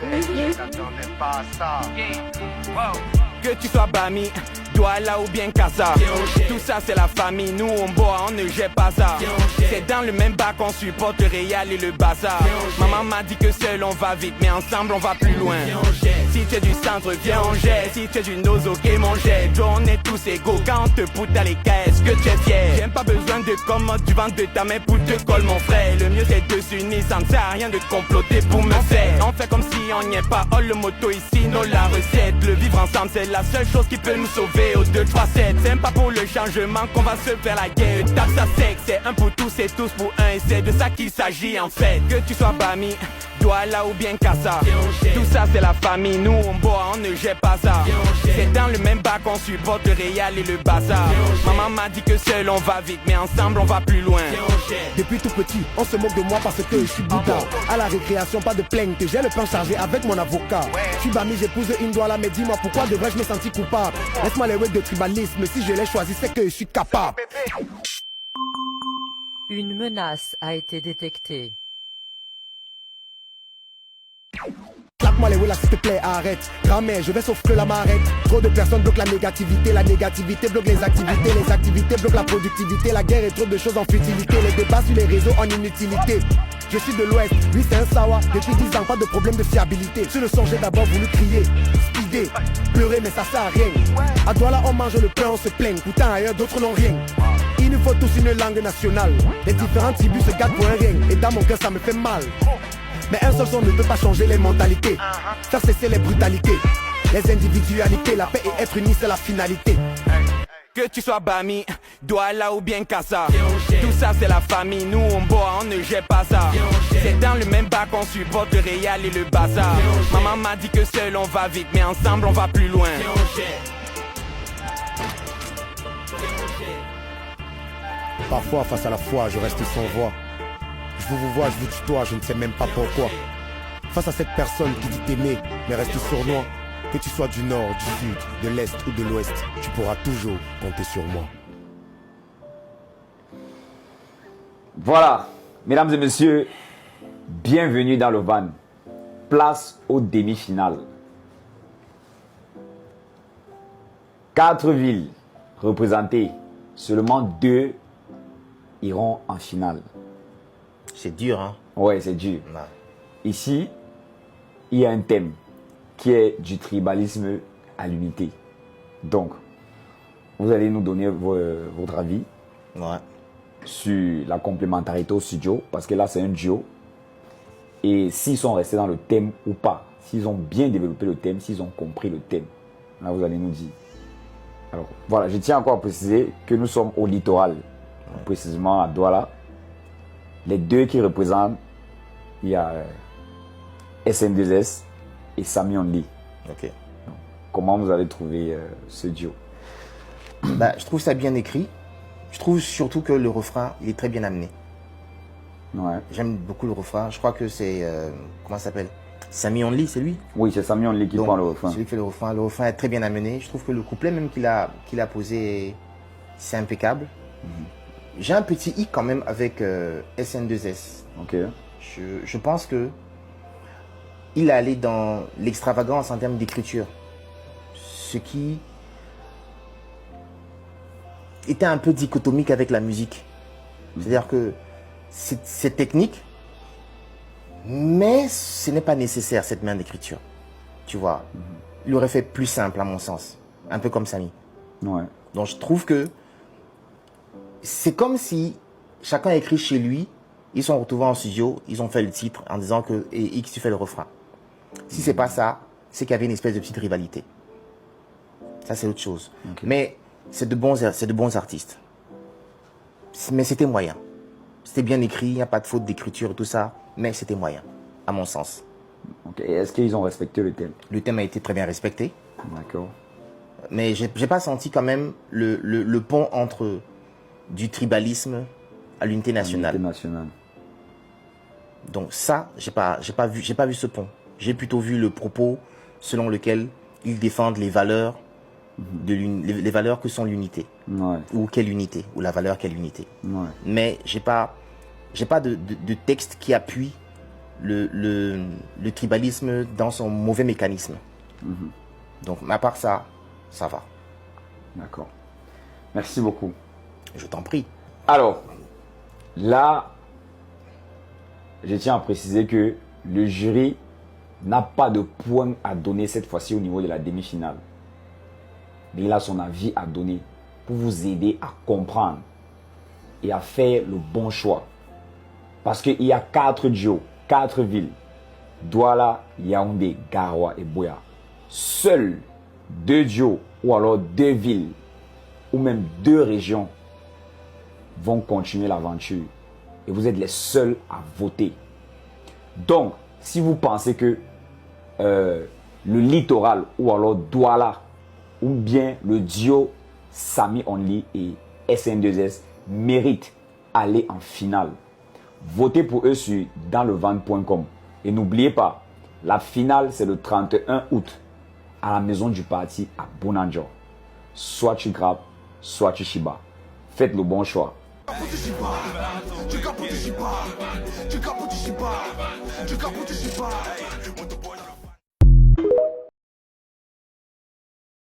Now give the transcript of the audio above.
Je n'attendais pas à ça. Que tu sois Bami, Douala ou bien Casa, tout ça c'est la famille, nous on boit, on ne jette pas ça. C'est dans le même bac qu'on supporte le Real et le Bazar. Maman m'a dit que seul on va vite, mais ensemble on va plus loin. Si tu es du centre, viens on jette. Si tu es du Nozo, game on jette. Joe, on est tous égaux, quand on te pousse dans les caisses, que tu es fier. J'ai pas besoin de commode du ventre de ta main pour te coller mon frère. Le mieux c'est de s'unir, ça ne sert à rien de comploter pour me faire. On fait comme si on n'y est pas, oh le moto ici, non la recette. Le vivre ensemble c'est la seule chose qui peut nous sauver au 2, 3, 7. C'est pas pour le changement qu'on va se faire la guerre. Tape ça sec, c'est un pour tous et tous pour un. Et c'est de ça qu'il s'agit en fait. Que tu sois Bami, Douala ou bien Casa, tout ça c'est la famille, nous on boit, on ne jette pas ça. C'est dans le même bac qu'on supporte le Real et le Bazar. Maman m'a dit que seul on va vite, mais ensemble on va plus loin. Depuis tout petit, on se moque de moi parce que je suis Bouddha. À la récréation, pas de plainte, j'ai le pain chargé avec mon avocat. Je suis Bami, j'épouse une Douala, mais dis-moi pourquoi devrais-je me sentir coupable? Laisse-moi les words de tribalisme, si je l'ai choisi, c'est que je suis capable. Une menace a été détectée. Claque-moi les là s'il te plaît, arrête. Grand-mère, je vais sauf que la m'arrête. Trop de personnes bloquent la négativité bloque les activités bloquent la productivité. La guerre et trop de choses en futilité, les débats sur les réseaux en inutilité. Je suis de l'Ouest, lui c'est un Sawa. Depuis 10 ans, pas de problème de fiabilité. Sur le son, j'ai d'abord voulu crier, speeder, pleurer, mais ça sert à rien. À Douala, on mange le pain, on se plaint. Pourtant ailleurs, d'autres n'ont rien. Il nous faut tous une langue nationale. Les différentes tribus se gâtent pour un rien. Et dans mon cœur, ça me fait mal. Mais un seul son ne peut pas changer les mentalités. Faire cesser les brutalités, les individualités. La paix et être unis, c'est la finalité. Que tu sois Bami, Douala ou bien Casa, tout ça c'est la famille, nous on boit, on ne jette pas ça. C'est dans le même bac qu'on supporte le Real et le Bazar. Maman m'a dit que seul on va vite, mais ensemble on va plus loin. Parfois face à la foi, je reste sans voix. Je vous vois, je vous tutoie, je ne sais même pas pourquoi. Face à cette personne qui dit t'aimer, mais reste sournois. Que tu sois du nord, du sud, de l'est ou de l'ouest, tu pourras toujours compter sur moi. Voilà, mesdames et messieurs, bienvenue dans le van. Place aux demi-finales. 4 villes représentées, seulement 2 iront en finale. C'est dur, hein? Ouais, c'est dur. Non. Ici, il y a un thème qui est du tribalisme à l'unité. Donc, vous allez nous donner votre avis sur la complémentarité au studio, parce que là, c'est un duo. Et s'ils sont restés dans le thème ou pas, s'ils ont bien développé le thème, s'ils ont compris le thème, là, vous allez nous dire. Alors, voilà, je tiens encore à préciser que nous sommes au littoral, précisément à Douala. Les 2 qui représentent, il y a SN2S et Sami Only. Ok. Comment vous avez trouvé ce duo? Bah, je trouve ça bien écrit. Je trouve surtout que le refrain, il est très bien amené. Ouais. J'aime beaucoup le refrain. Je crois que c'est... comment ça s'appelle? Sami Only, c'est lui? Oui, c'est Sami Only qui prend le refrain. Celui qui fait le refrain. Le refrain est très bien amené. Je trouve que le couplet même qu'il a posé, c'est impeccable. J'ai un petit hic quand même avec SN2S. Ok. Je pense que il est allé dans l'extravagance en termes d'écriture. Ce qui était un peu dichotomique avec la musique. C'est-à-dire que c'est technique, mais ce n'est pas nécessaire cette main d'écriture. Tu vois, il aurait fait plus simple à mon sens. Un peu comme Sami. Ouais. Donc je trouve que c'est comme si chacun a écrit chez lui, ils sont retrouvés en studio, ils ont fait le titre en disant que et X tu fais le refrain. Si c'est pas ça, c'est qu'il y avait une espèce de petite rivalité. Ça c'est autre chose. Okay. Mais c'est de bons artistes. Mais c'était moyen. C'était bien écrit, il n'y a pas de faute d'écriture et tout ça, mais c'était moyen, à mon sens. Okay. Est-ce qu'ils ont respecté le thème? Le thème a été très bien respecté. D'accord. Mais j'ai pas senti quand même le pont entre du tribalisme à l'unité nationale. Donc ça, j'ai pas vu ce pont. J'ai plutôt vu le propos selon lequel ils défendent les valeurs les valeurs que sont l'unité. Ouais. Ou quelle unité, ou la valeur quelle unité. Ouais. Mais j'ai pas de texte qui appuie le tribalisme dans son mauvais mécanisme. Donc, à part ça, ça va. D'accord. Merci beaucoup. Je t'en prie. Alors, là, je tiens à préciser que le jury n'a pas de points à donner cette fois-ci au niveau de la demi-finale. Mais il a son avis à donner pour vous aider à comprendre et à faire le bon choix. Parce qu'il y a 4 duos, 4 villes. Douala, Yaoundé, Garoua et Buea. Seuls 2 duos ou alors 2 villes ou même 2 régions vont continuer l'aventure. Et vous êtes les seuls à voter. Donc, si vous pensez que le littoral ou alors Douala ou bien le duo Sami Only et SN2S méritent aller en finale, votez pour eux sur danslevent.com. Et n'oubliez pas, la finale c'est le 31 août à la maison du parti à Bounanjo. Soit tu grappes, soit tu chibas. Faites le bon choix. Tu